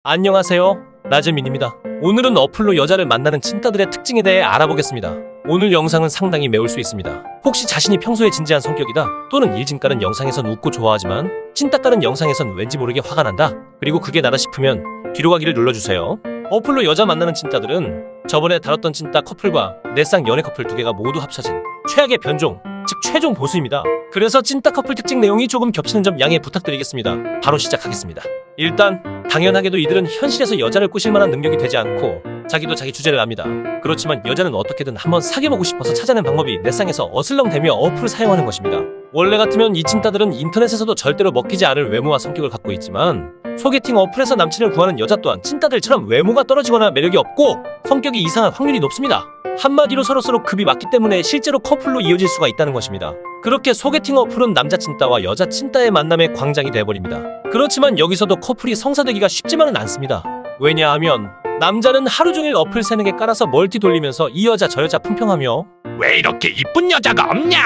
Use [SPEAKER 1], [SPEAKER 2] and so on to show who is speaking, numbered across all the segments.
[SPEAKER 1] 안녕하세요. 나재민입니다. 오늘은 어플로 여자를 만나는 찐따들의 특징에 대해 알아보겠습니다. 오늘 영상은 상당히 매울 수 있습니다. 혹시 자신이 평소에 진지한 성격이다 또는 일진깔은 영상에선 웃고 좋아하지만 찐따깔은 영상에선 왠지 모르게 화가 난다, 그리고 그게 나다 싶으면 뒤로 가기를 눌러주세요. 어플로 여자 만나는 찐따들은 저번에 다뤘던 찐따 커플과 내상 연애 커플 두 개가 모두 합쳐진 최악의 변종, 즉 최종 보수입니다. 그래서 찐따 커플 특징 내용이 조금 겹치는 점 양해 부탁드리겠습니다. 바로 시작하겠습니다. 일단 당연하게도 이들은 현실에서 여자를 꼬실 만한 능력이 되지 않고 자기도 자기 주제를 압니다. 그렇지만 여자는 어떻게든 한번 사귀어보고 싶어서 찾아낸 방법이 내상에서 어슬렁대며 어플을 사용하는 것입니다. 원래 같으면 이 찐따들은 인터넷에서도 절대로 먹히지 않을 외모와 성격을 갖고 있지만 소개팅 어플에서 남친을 구하는 여자 또한 찐따들처럼 외모가 떨어지거나 매력이 없고 성격이 이상할 확률이 높습니다. 한마디로 서로서로 급이 맞기 때문에 실제로 커플로 이어질 수가 있다는 것입니다. 그렇게 소개팅 어플은 남자 찐따와 여자 찐따의 만남의 광장이 돼버립니다. 그렇지만 여기서도 커플이 성사되기가 쉽지만은 않습니다. 왜냐하면 남자는 하루 종일 어플 3-4개 깔아서 멀티 돌리면서 이 여자 저 여자 품평하며
[SPEAKER 2] 왜 이렇게 이쁜 여자가 없냐?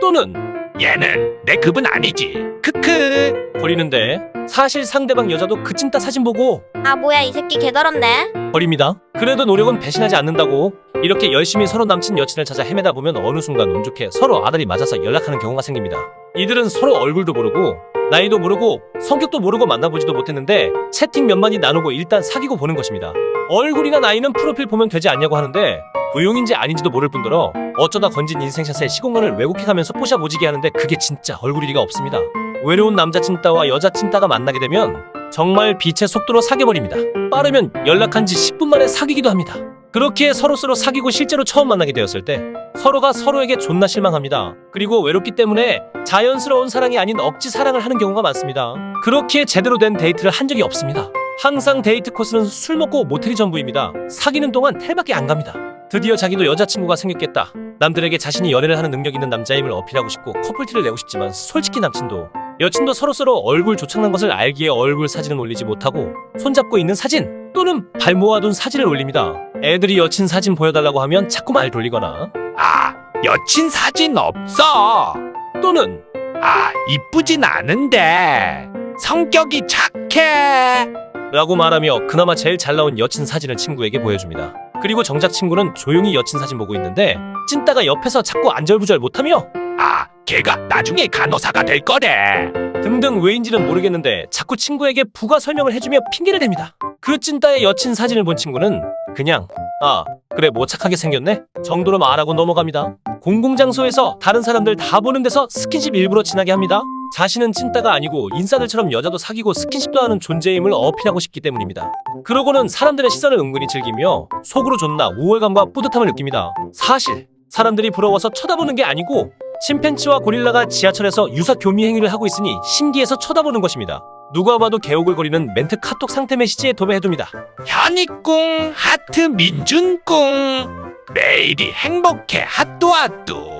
[SPEAKER 1] 또는
[SPEAKER 2] 얘는 내 급은 아니지. 크크.
[SPEAKER 1] 버리는데 사실 상대방 여자도 그 찐따 사진 보고
[SPEAKER 3] 아 뭐야 이 새끼 개더럽네.
[SPEAKER 1] 버립니다. 그래도 노력은 배신하지 않는다고 이렇게 열심히 서로 남친 여친을 찾아 헤매다 보면 어느 순간 운 좋게 서로 아다리 맞아서 연락하는 경우가 생깁니다. 이들은 서로 얼굴도 모르고 나이도 모르고 성격도 모르고 만나보지도 못했는데 채팅 몇 마디 나누고 일단 사귀고 보는 것입니다. 얼굴이나 나이는 프로필 보면 되지 않냐고 하는데 부용인지 아닌지도 모를 뿐더러 어쩌다 건진 인생샷에 시공간을 왜곡해가면서 뽀샤보지게 하는데 그게 진짜 얼굴일 리가 없습니다. 외로운 남자 찐따와 여자 찐따가 만나게 되면 정말 빛의 속도로 사귀어버립니다. 빠르면 연락한 지 10분 만에 사귀기도 합니다. 그렇게 서로서로 사귀고 실제로 처음 만나게 되었을 때 서로가 서로에게 존나 실망합니다. 그리고 외롭기 때문에 자연스러운 사랑이 아닌 억지 사랑을 하는 경우가 많습니다. 그렇게 제대로 된 데이트를 한 적이 없습니다. 항상 데이트 코스는 술 먹고 모텔이 전부입니다. 사귀는 동안 텔밖에 안 갑니다. 드디어 자기도 여자친구가 생겼겠다. 남들에게 자신이 연애를 하는 능력 있는 남자임을 어필하고 싶고 커플티를 내고 싶지만 솔직히 남친도 여친도 서로서로 얼굴 조창난 것을 알기에 얼굴 사진은 올리지 못하고 손잡고 있는 사진 또는 발 모아둔 사진을 올립니다. 애들이 여친 사진 보여달라고 하면 자꾸 말 돌리거나
[SPEAKER 2] 아, 여친 사진 없어.
[SPEAKER 1] 또는
[SPEAKER 2] 아, 이쁘진 않은데 성격이 착해.
[SPEAKER 1] 라고 말하며 그나마 제일 잘 나온 여친 사진을 친구에게 보여줍니다. 그리고 정작 친구는 조용히 여친 사진 보고 있는데 찐따가 옆에서 자꾸 안절부절 못하며
[SPEAKER 2] 아, 걔가 나중에 간호사가 될 거래.
[SPEAKER 1] 등등 왜인지는 모르겠는데 자꾸 친구에게 부가 설명을 해주며 핑계를 댑니다. 그 찐따의 여친 사진을 본 친구는 그냥 아 그래 뭐 착하게 생겼네 정도로 말하고 넘어갑니다. 공공장소에서 다른 사람들 다 보는 데서 스킨십 일부러 지나게 합니다. 자신은 찐따가 아니고 인싸들처럼 여자도 사귀고 스킨십도 하는 존재임을 어필하고 싶기 때문입니다. 그러고는 사람들의 시선을 은근히 즐기며 속으로 존나 우월감과 뿌듯함을 느낍니다. 사실 사람들이 부러워서 쳐다보는 게 아니고 침팬지와 고릴라가 지하철에서 유사 교미 행위를 하고 있으니 신기해서 쳐다보는 것입니다. 누가 봐도 개오글거리는 멘트 카톡 상태 메시지에 도배해둡니다.
[SPEAKER 2] 현이꿍 하트 민준꿍 매일이 행복해 핫도핫도.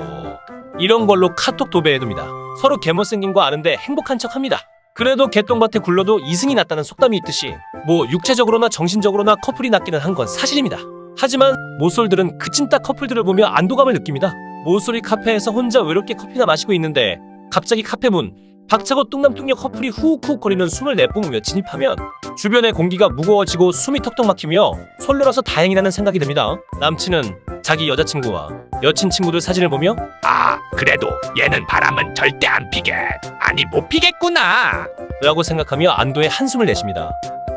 [SPEAKER 1] 이런 걸로 카톡 도배해둡니다. 서로 개못생긴 거 아는데 행복한 척합니다. 그래도 개똥밭에 굴러도 이승이 낫다는 속담이 있듯이 뭐 육체적으로나 정신적으로나 커플이 낫기는 한 건 사실입니다. 하지만 모쏠들은 그 찐따 커플들을 보며 안도감을 느낍니다. 모쏠이 카페에서 혼자 외롭게 커피나 마시고 있는데 갑자기 카페 문 박차고 뚱남뚱녀 커플이 후욱후욱거리는 숨을 내뿜으며 진입하면 주변의 공기가 무거워지고 숨이 턱턱 막히며 솔로라서 다행이라는 생각이 듭니다. 남친은 자기 여자친구와 여친 친구들 사진을 보며
[SPEAKER 2] 아, 그래도 얘는 바람은 절대 안 피게. 아니 못 피겠구나.
[SPEAKER 1] 라고 생각하며 안도의 한숨을 내쉽니다.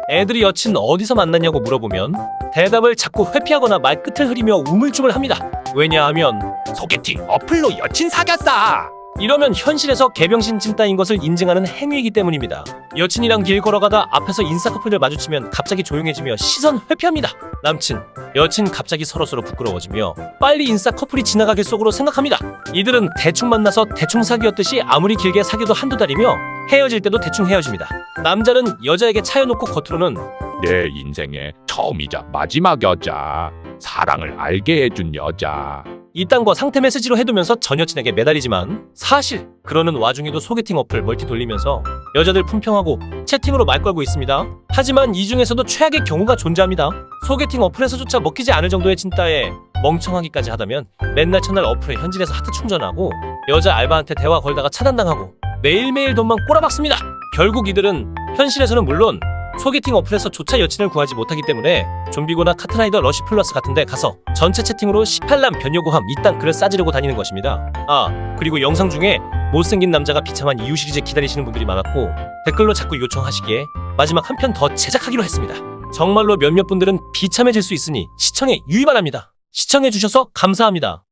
[SPEAKER 1] 애들이 여친 어디서 만났냐고 물어보면 대답을 자꾸 회피하거나 말끝을 흐리며 우물쭈물합니다. 왜냐하면
[SPEAKER 2] 소개팅 어플로 여친 사귀었어.
[SPEAKER 1] 이러면 현실에서 개병신 찐따인 것을 인증하는 행위이기 때문입니다. 여친이랑 길 걸어가다 앞에서 인싸 커플을 마주치면 갑자기 조용해지며 시선 회피합니다. 남친, 여친 갑자기 서로서로 부끄러워지며 빨리 인싸 커플이 지나가길 속으로 생각합니다. 이들은 대충 만나서 대충 사귀었듯이 아무리 길게 사귀어도 한두 달이며 헤어질 때도 대충 헤어집니다. 남자는 여자에게 차여놓고 겉으로는
[SPEAKER 2] 내 인생의 처음이자 마지막 여자. 사랑을 알게 해준 여자.
[SPEAKER 1] 이딴 거 상태 메시지로 해두면서 전 여친에게 매달리지만 사실 그러는 와중에도 소개팅 어플 멀티 돌리면서 여자들 품평하고 채팅으로 말 걸고 있습니다. 하지만 이 중에서도 최악의 경우가 존재합니다. 소개팅 어플에서조차 먹히지 않을 정도의 찐따에 멍청하기까지 하다면 맨날 첫날 어플에 현질해서 하트 충전하고 여자 알바한테 대화 걸다가 차단당하고 매일매일 돈만 꼬라박습니다. 결국 이들은 현실에서는 물론 소개팅 어플에서조차 여친을 구하지 못하기 때문에 좀비고나 카트라이더 러쉬 플러스 같은데 가서 전체 채팅으로 18남 변요고함 이딴 글을 싸지르고 다니는 것입니다. 아, 그리고 영상 중에 못생긴 남자가 비참한 이유 시리즈 기다리시는 분들이 많았고 댓글로 자꾸 요청하시기에 마지막 한 편 더 제작하기로 했습니다. 정말로 몇몇 분들은 비참해질 수 있으니 시청에 유의 바랍니다. 시청해주셔서 감사합니다.